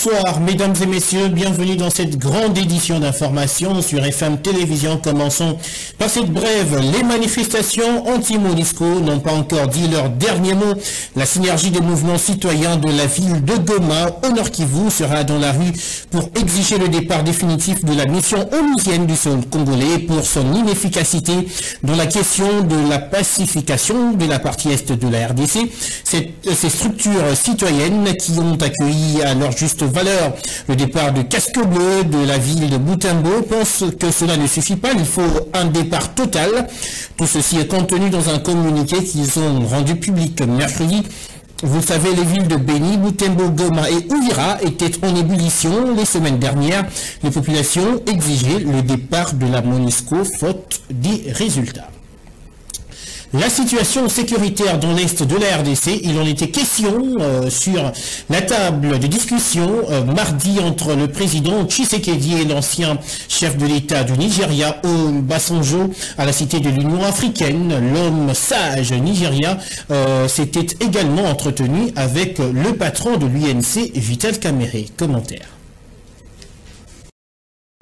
Bonsoir mesdames et messieurs, bienvenue dans cette grande édition d'information sur FM Télévision. Commençons par cette brève. Les manifestations anti-MONUSCO n'ont pas encore dit leur dernier mot. La synergie des mouvements citoyens de la ville de Goma au Nord Kivu sera dans la rue pour exiger le départ définitif de la mission onusienne du sol congolais pour son inefficacité dans la question de la pacification de la partie est de la RDC. Ces structures citoyennes qui ont accueilli à leur juste valeur le départ de Casque Bleu de la ville de Butembo pensent que cela ne suffit pas, il faut un départ total. Tout ceci est contenu dans un communiqué qu'ils ont rendu public mercredi. Vous le savez, les villes de Beni, Butembo, Goma et Uvira étaient en ébullition les semaines dernières. Les populations exigeaient le départ de la MONUSCO faute des résultats. La situation sécuritaire dans l'Est de la RDC, il en était question sur la table de discussion mardi entre le président Tshisekedi et l'ancien chef de l'État du Nigeria, Obasanjo, à la Cité de l'Union africaine. L'homme sage nigérien s'était également entretenu avec le patron de l'UNC, Vital Kamerhe. Commentaire.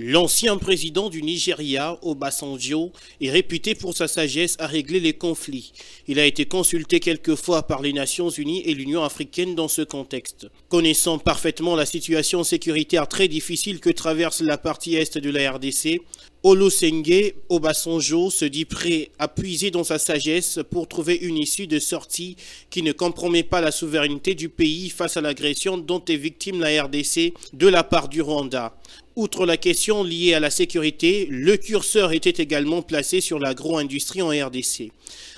L'ancien président du Nigeria, Obasanjo, est réputé pour sa sagesse à régler les conflits. Il a été consulté quelques fois par les Nations Unies et l'Union africaine dans ce contexte. Connaissant parfaitement la situation sécuritaire très difficile que traverse la partie est de la RDC, Olusegun Obasanjo se dit prêt à puiser dans sa sagesse pour trouver une issue de sortie qui ne compromet pas la souveraineté du pays face à l'agression dont est victime la RDC de la part du Rwanda. Outre la question liée à la sécurité, le curseur était également placé sur l'agro-industrie en RDC.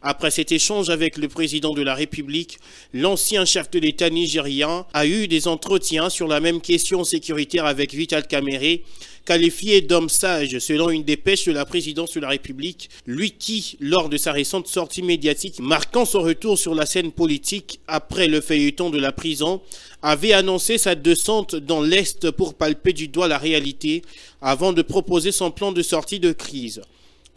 Après cet échange avec le président de la République, l'ancien chef de l'État nigérien a eu des entretiens sur la même question sécuritaire avec Vital Kamerhe, qualifié d'homme sage selon une dépêche de la présidence de la République, lui qui, lors de sa récente sortie médiatique marquant son retour sur la scène politique après le feuilleton de la prison, avait annoncé sa descente dans l'Est pour palper du doigt la réalité avant de proposer son plan de sortie de crise.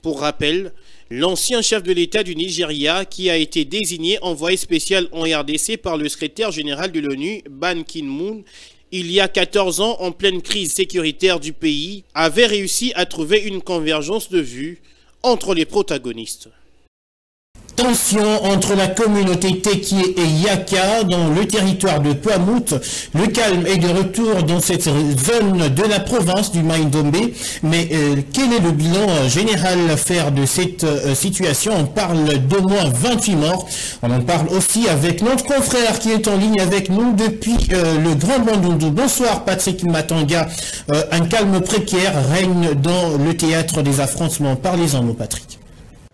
Pour rappel, l'ancien chef de l'État du Nigeria, qui a été désigné envoyé spécial en RDC par le secrétaire général de l'ONU, Ban Ki-moon, il y a 14 ans, en pleine crise sécuritaire du pays, avait réussi à trouver une convergence de vues entre les protagonistes. Tension entre la communauté Tekie et Yaka dans le territoire de Kwamouth. Le calme est de retour dans cette zone de la province du Mai-Ndombe. Mais quel est le bilan général à faire de cette situation? On parle d'au moins 28 morts. On en parle aussi avec notre confrère qui est en ligne avec nous depuis le Grand Bandundu. Bonsoir Patrick Matanga. Un calme précaire règne dans le théâtre des affrontements. Parlez-en nous Patrick.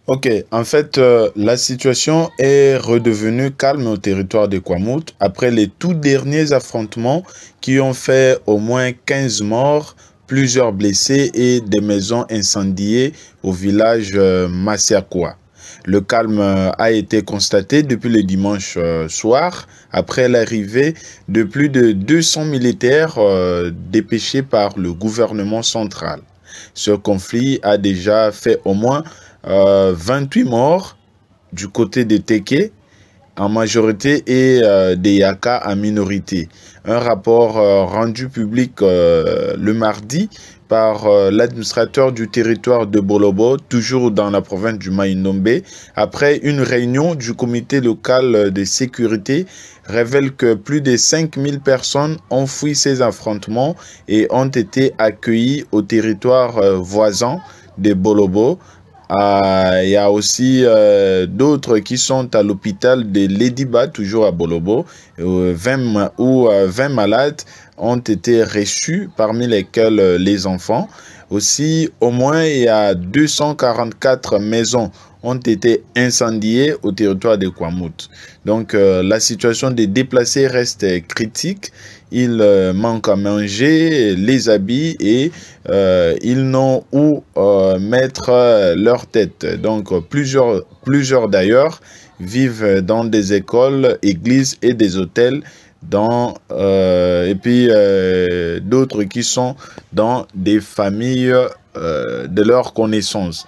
Ok, en fait, la situation est redevenue calme au territoire de Kwamouth après les tout derniers affrontements qui ont fait au moins 15 morts, plusieurs blessés et des maisons incendiées au village Masiakwa. Le calme a été constaté depuis le dimanche soir après l'arrivée de plus de 200 militaires dépêchés par le gouvernement central. Ce conflit a déjà fait au moins 28 morts du côté des Tekie en majorité et des Yaka en minorité. Un rapport rendu public le mardi par l'administrateur du territoire de Bolobo, toujours dans la province du Mai-Ndombe, après une réunion du comité local de sécurité, révèle que plus de 5000 personnes ont fui ces affrontements et ont été accueillies au territoire voisin de Bolobo. Il y a aussi d'autres qui sont à l'hôpital de Lediba, toujours à Bolobo, où 20 malades ont été reçus, parmi lesquels les enfants. Aussi, au moins, il y a 244 maisons ont été incendiées au territoire de Kwamouth. Donc, la situation des déplacés reste critique. Ils manquent à manger, les habits et ils n'ont où mettre leur tête. Donc, plusieurs d'ailleurs vivent dans des écoles, églises et des hôtels. Et puis d'autres qui sont dans des familles de leur connaissance.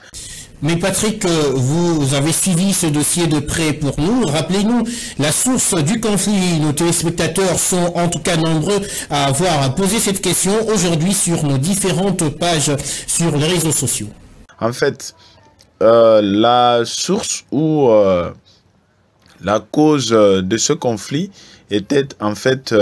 Mais Patrick, vous avez suivi ce dossier de près pour nous. Rappelez-nous la source du conflit. Nos téléspectateurs sont en tout cas nombreux à avoir posé cette question aujourd'hui sur nos différentes pages sur les réseaux sociaux. En fait, la source ou la cause de ce conflit était en fait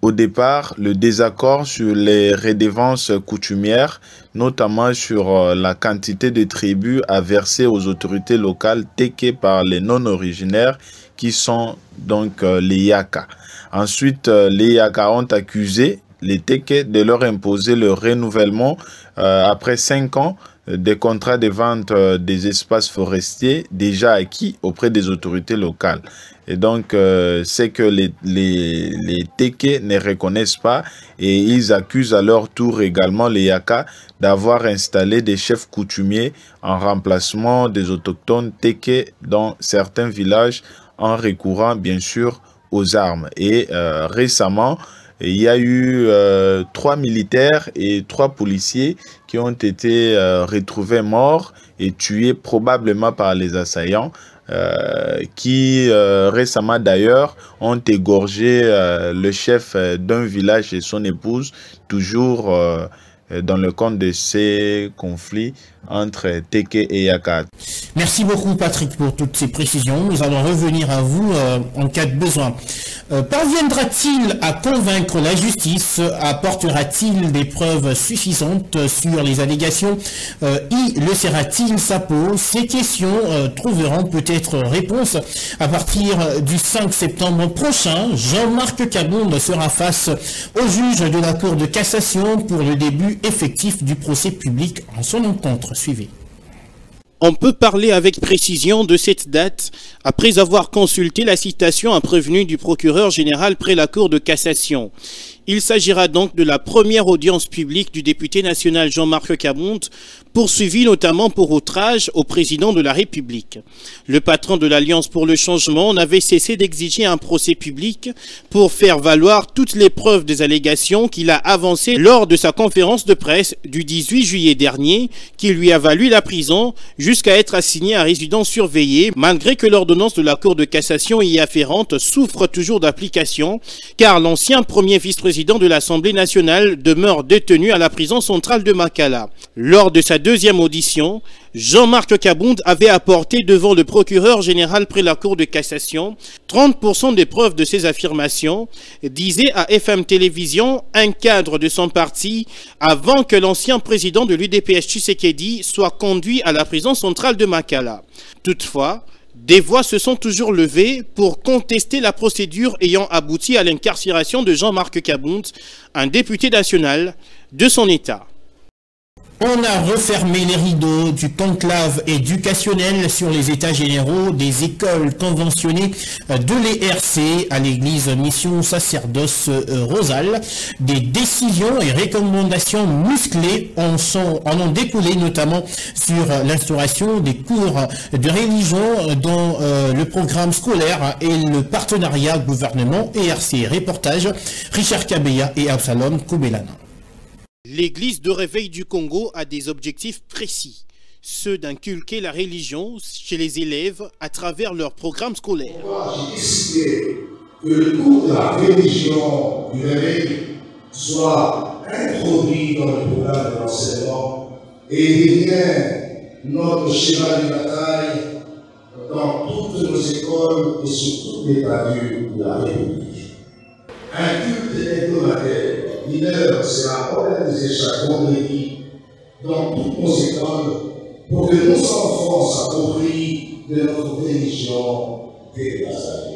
au départ le désaccord sur les redevances coutumières, notamment sur la quantité de tribus à verser aux autorités locales tequées par les non-originaires qui sont donc les Yaka. Ensuite, les Yaka ont accusé les tequées de leur imposer le renouvellement après 5 ans des contrats de vente des espaces forestiers déjà acquis auprès des autorités locales. Et donc, c'est que les tequés ne reconnaissent pas et ils accusent à leur tour également les Yaka d'avoir installé des chefs coutumiers en remplacement des autochtones tequés dans certains villages en recourant bien sûr aux armes. Et récemment, il y a eu 3 militaires et 3 policiers qui ont été retrouvés morts et tués probablement par les assaillants qui récemment d'ailleurs ont égorgé le chef d'un village et son épouse, toujours dans le cadre de ces conflits entre Teke et Yaka. Merci beaucoup Patrick pour toutes ces précisions. Nous allons revenir à vous en cas de besoin. Parviendra-t-il à convaincre la justice? Apportera-t-il des preuves suffisantes sur les allégations? Y le sera-t-il? Ça pose. Ces questions trouveront peut-être réponse à partir du 5 septembre prochain. Jean-Marc Kabound sera face au juge de la Cour de cassation pour le début effectif du procès public en son encontre. Suivez. On peut parler avec précision de cette date après avoir consulté la citation à prévenu du procureur général près la Cour de cassation. Il s'agira donc de la première audience publique du député national Jean-Marc Kabound, poursuivi notamment pour outrage au président de la République. Le patron de l'Alliance pour le changement n'avait cessé d'exiger un procès public pour faire valoir toutes les preuves des allégations qu'il a avancées lors de sa conférence de presse du 18 juillet dernier, qui lui a valu la prison jusqu'à être assigné à résidence surveillée, malgré que l'ordonnance de la Cour de cassation y afférente souffre toujours d'application, car l'ancien premier vice-président de l'Assemblée nationale demeure détenu à la prison centrale de Makala. Lors de sa deuxième audition, Jean-Marc Kabound avait apporté devant le procureur général près la Cour de cassation 30% des preuves de ses affirmations, disait à FM Télévision un cadre de son parti avant que l'ancien président de l'UDPS Tshisekedi soit conduit à la prison centrale de Makala. Toutefois, des voix se sont toujours levées pour contester la procédure ayant abouti à l'incarcération de Jean-Marc Kabound, un député national de son État. On a refermé les rideaux du conclave éducationnel sur les états généraux des écoles conventionnées de l'ERC à l'église Mission Sacerdoce Rosal. Des décisions et recommandations musclées en ont découlé notamment sur l'instauration des cours de religion dans le programme scolaire et le partenariat gouvernement ERC. Reportage Richard Kabeya et Absalom Koubelana. L'Église de réveil du Congo a des objectifs précis, ceux d'inculquer la religion chez les élèves à travers leur programme scolaire. J'ai décidé que le cours de la religion du réveil soit introduit dans le programme de l'enseignement et devienne notre schéma de bataille dans toutes nos écoles et sur toutes les radios de la République. Un culte hebdomadaire mineur sera organisé chaque vendredi dans toutes nos écoles pour que nos enfants s'approprient de notre religion dès le bas âge.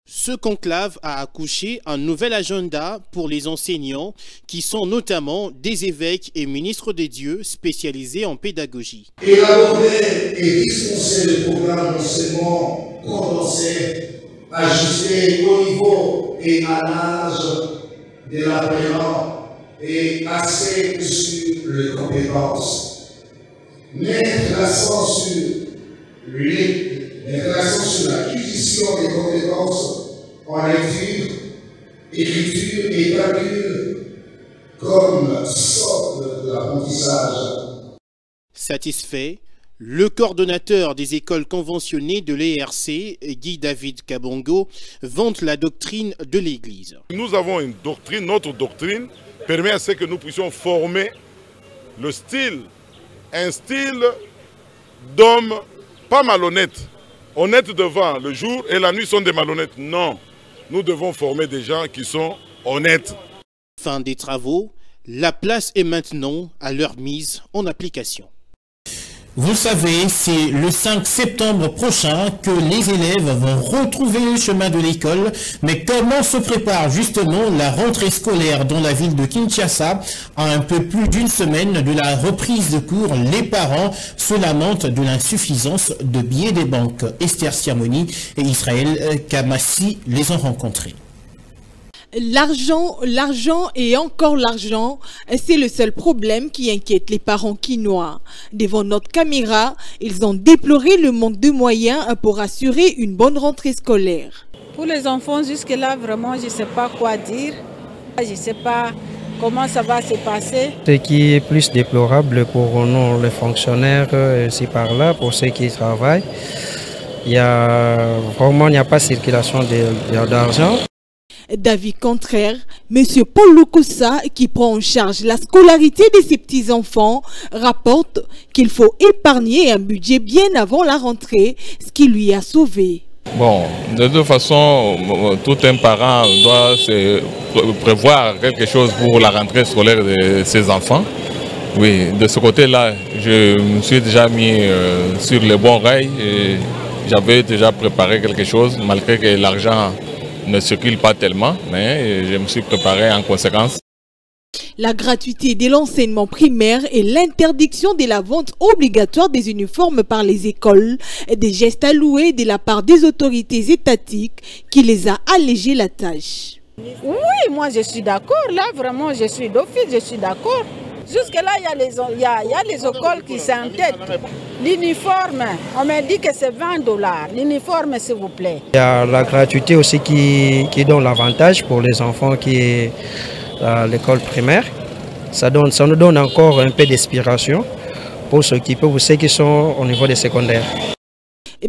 Ce conclave a accouché un nouvel agenda pour les enseignants qui sont notamment des évêques et ministres des dieux spécialisés en pédagogie. Élaborer et dispenser le programme d'enseignement condensé, ajusté au niveau et à l'âge de l'apprenant et axé sur les compétences. Mettre l'accent sur l'acquisition des compétences en lecture, écriture et calcul comme socle d'apprentissage. Satisfait, le coordonnateur des écoles conventionnées de l'ERC, Guy David Kabongo, vante la doctrine de l'Église. Nous avons une doctrine, notre doctrine permet à ce que nous puissions former le style, un style d'hommes pas malhonnêtes, honnêtes devant le jour et la nuit sont des malhonnêtes. Non, nous devons former des gens qui sont honnêtes. Fin des travaux, la place est maintenant à leur mise en application. Vous savez, c'est le 5 septembre prochain que les élèves vont retrouver le chemin de l'école. Mais comment se prépare justement la rentrée scolaire dans la ville de Kinshasa? À un peu plus d'une semaine de la reprise de cours, les parents se lamentent de l'insuffisance de billets des banques. Esther Siamoni et Israël Kamassi les ont rencontrés. L'argent et encore l'argent, c'est le seul problème qui inquiète les parents quinois. Devant notre caméra, ils ont déploré le manque de moyens pour assurer une bonne rentrée scolaire. Pour les enfants, jusque-là, vraiment, je ne sais pas quoi dire. Je ne sais pas comment ça va se passer. Ce qui est plus déplorable pour nous, les fonctionnaires, ici par là, pour ceux qui travaillent, il n'y a pas de circulation d'argent. D'avis contraire, M. Paul Lukosa, qui prend en charge la scolarité de ses petits-enfants, rapporte qu'il faut épargner un budget bien avant la rentrée, ce qui lui a sauvé. Bon, de toute façon, tout un parent doit prévoir quelque chose pour la rentrée scolaire de ses enfants. Oui, de ce côté-là, je me suis déjà mis sur les bons rails et j'avais déjà préparé quelque chose, malgré que l'argent ne circule pas tellement, mais je me suis préparé en conséquence. La gratuité de l'enseignement primaire et l'interdiction de la vente obligatoire des uniformes par les écoles, des gestes alloués de la part des autorités étatiques qui les a allégé la tâche. Oui, moi je suis d'accord, là vraiment je suis d'office, je suis d'accord. Jusque-là, il y a les écoles qui s'entêtent. L'uniforme, on m'a dit que c'est 20 $. L'uniforme, s'il vous plaît. Il y a la gratuité aussi qui donne l'avantage pour les enfants qui est à l'école primaire. Ça nous donne encore un peu d'inspiration pour s'occuper de ceux qui sont au niveau des secondaires.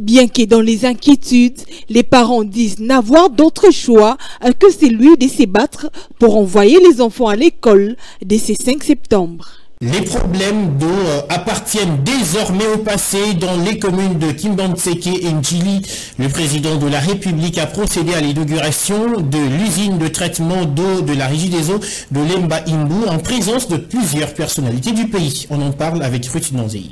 Bien que dans les inquiétudes, les parents disent n'avoir d'autre choix que celui de se battre pour envoyer les enfants à l'école dès ce 5 septembre. Les problèmes d'eau appartiennent désormais au passé dans les communes de Kimbantseke et Ndjili. Le président de la République a procédé à l'inauguration de l'usine de traitement d'eau de la Régie des eaux de Lemba Imbu en présence de plusieurs personnalités du pays. On en parle avec Ruth Nanzei.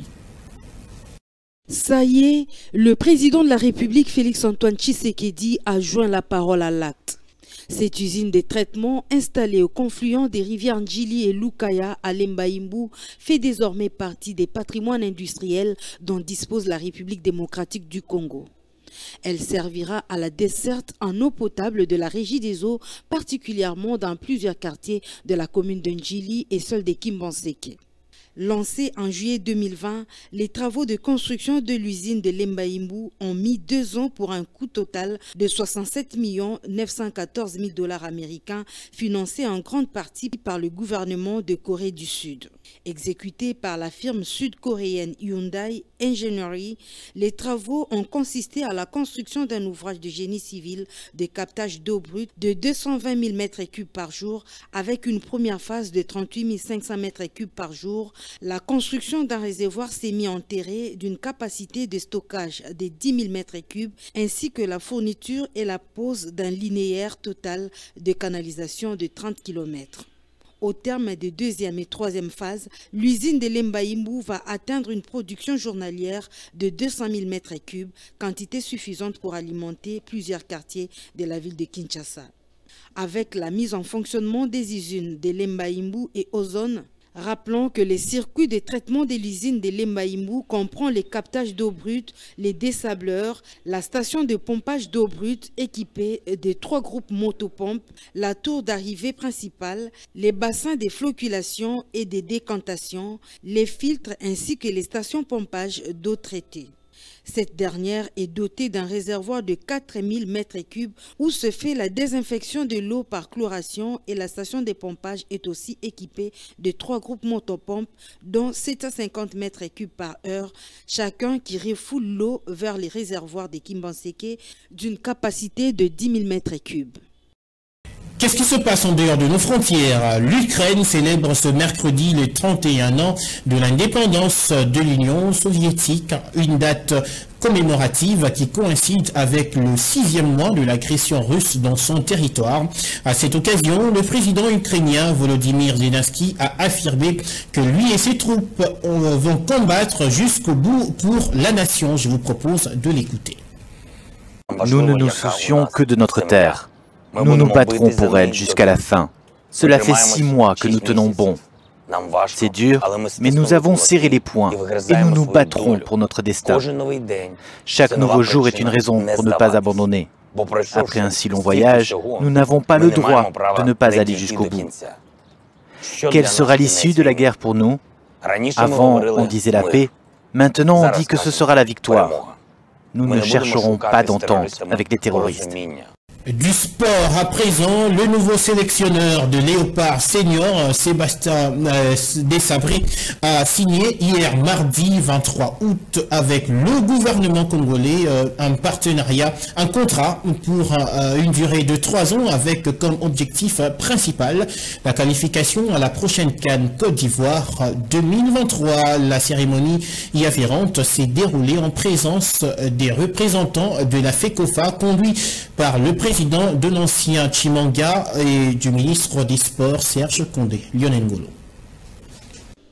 Ça y est, le président de la République, Félix-Antoine Tshisekedi, a joint la parole à l'acte. Cette usine de traitement installée au confluent des rivières Ndjili et Lukaya à Lemba Imbu fait désormais partie des patrimoines industriels dont dispose la République démocratique du Congo. Elle servira à la desserte en eau potable de la Régie des eaux, particulièrement dans plusieurs quartiers de la commune de Ndjili et celle de Kimbantseke. Lancés en juillet 2020, les travaux de construction de l'usine de Lemba Imbu ont mis 2 ans pour un coût total de 67 914 000 $ américains, financés en grande partie par le gouvernement de Corée du Sud. Exécutés par la firme sud-coréenne Hyundai Engineering, les travaux ont consisté à la construction d'un ouvrage de génie civil de captage d'eau brute de 220 000 m3 par jour avec une première phase de 38 500 m3 par jour, la construction d'un réservoir semi-enterré d'une capacité de stockage de 10 000 m3 ainsi que la fourniture et la pose d'un linéaire total de canalisation de 30 km. Au terme des 2e et 3e phases, l'usine de Lemba Imbu va atteindre une production journalière de 200 000 m3, quantité suffisante pour alimenter plusieurs quartiers de la ville de Kinshasa. Avec la mise en fonctionnement des usines de Lemba Imbu et Ozone, rappelons que les circuits de traitement de l'usine de Lemba Imbu comprend les captages d'eau brute, les dessableurs, la station de pompage d'eau brute équipée de 3 groupes motopompes, la tour d'arrivée principale, les bassins de floculation et de décantation, les filtres ainsi que les stations pompage d'eau traitée. Cette dernière est dotée d'un réservoir de 4000 m3 où se fait la désinfection de l'eau par chloration et la station de pompage est aussi équipée de 3 groupes motopompes dont 750 m3 par heure, chacun qui refoule l'eau vers les réservoirs de Kimbanseke d'une capacité de 10 000 m3. Qu'est-ce qui se passe en dehors de nos frontières? L'Ukraine célèbre ce mercredi les 31 ans de l'indépendance de l'Union soviétique, une date commémorative qui coïncide avec le 6e mois de l'agression russe dans son territoire. À cette occasion, le président ukrainien Volodymyr Zelensky a affirmé que lui et ses troupes vont combattre jusqu'au bout pour la nation. Je vous propose de l'écouter. Nous ne nous soucions que de notre terre. Nous nous battrons pour elle jusqu'à la fin. Cela fait 6 mois que nous tenons bon. C'est dur, mais nous avons serré les poings et nous nous battrons pour notre destin. Chaque nouveau jour est une raison pour ne pas abandonner. Après un si long voyage, nous n'avons pas le droit de ne pas aller jusqu'au bout. Quelle sera l'issue de la guerre pour nous? Avant, on disait la paix. Maintenant, on dit que ce sera la victoire. Nous ne chercherons pas d'entente avec les terroristes. Du sport à présent, le nouveau sélectionneur de Léopard Senior, Sébastien Desabré, a signé hier mardi 23 août avec le gouvernement congolais un contrat pour une durée de 3 ans avec comme objectif principal la qualification à la prochaine CAN Côte d'Ivoire 2023. La cérémonie y afférente s'est déroulée en présence des représentants de la FECOFA conduit par le président de l'ancien Chimanga et du ministre des Sports Serge Condé. Lionel Ngolo.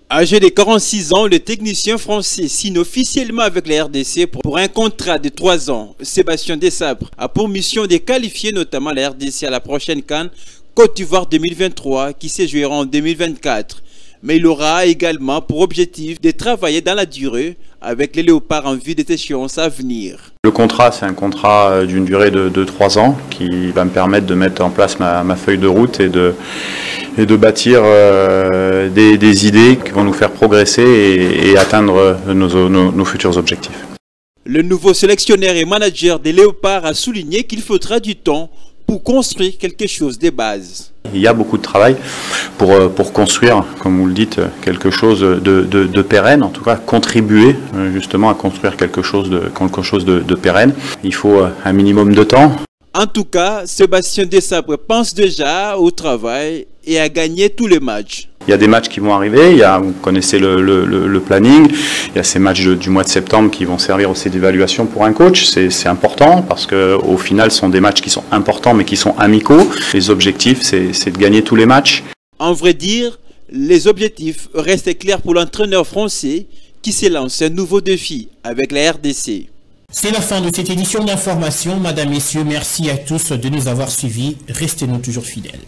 Âgé de 46 ans, le technicien français signe officiellement avec la RDC pour un contrat de 3 ans. Sébastien Desabré a pour mission de qualifier notamment la RDC à la prochaine CAN Côte d'Ivoire 2023 qui se jouera en 2024. Mais il aura également pour objectif de travailler dans la durée avec les Léopards en vue des échéances à venir. Le contrat, c'est un contrat d'une durée de 3 ans qui va me permettre de mettre en place ma feuille de route et de bâtir des idées qui vont nous faire progresser et atteindre nos futurs objectifs. Le nouveau sélectionneur et manager des Léopards a souligné qu'il faudra du temps pour construire quelque chose des bases. Il y a beaucoup de travail pour construire, comme vous le dites, quelque chose de pérenne, en tout cas contribuer justement à construire quelque chose de pérenne. Il faut un minimum de temps. En tout cas, Sébastien Desabré pense déjà au travail et à gagner tous les matchs. Il y a des matchs qui vont arriver, vous connaissez le planning, il y a ces matchs du mois de septembre qui vont servir aussi d'évaluation pour un coach. C'est important parce qu'au final, ce sont des matchs qui sont importants mais qui sont amicaux. Les objectifs, c'est de gagner tous les matchs. En vrai dire, les objectifs restent clairs pour l'entraîneur français qui s'est lancé un nouveau défi avec la RDC. C'est la fin de cette édition d'information. Madame, Messieurs, merci à tous de nous avoir suivis. Restez-nous toujours fidèles.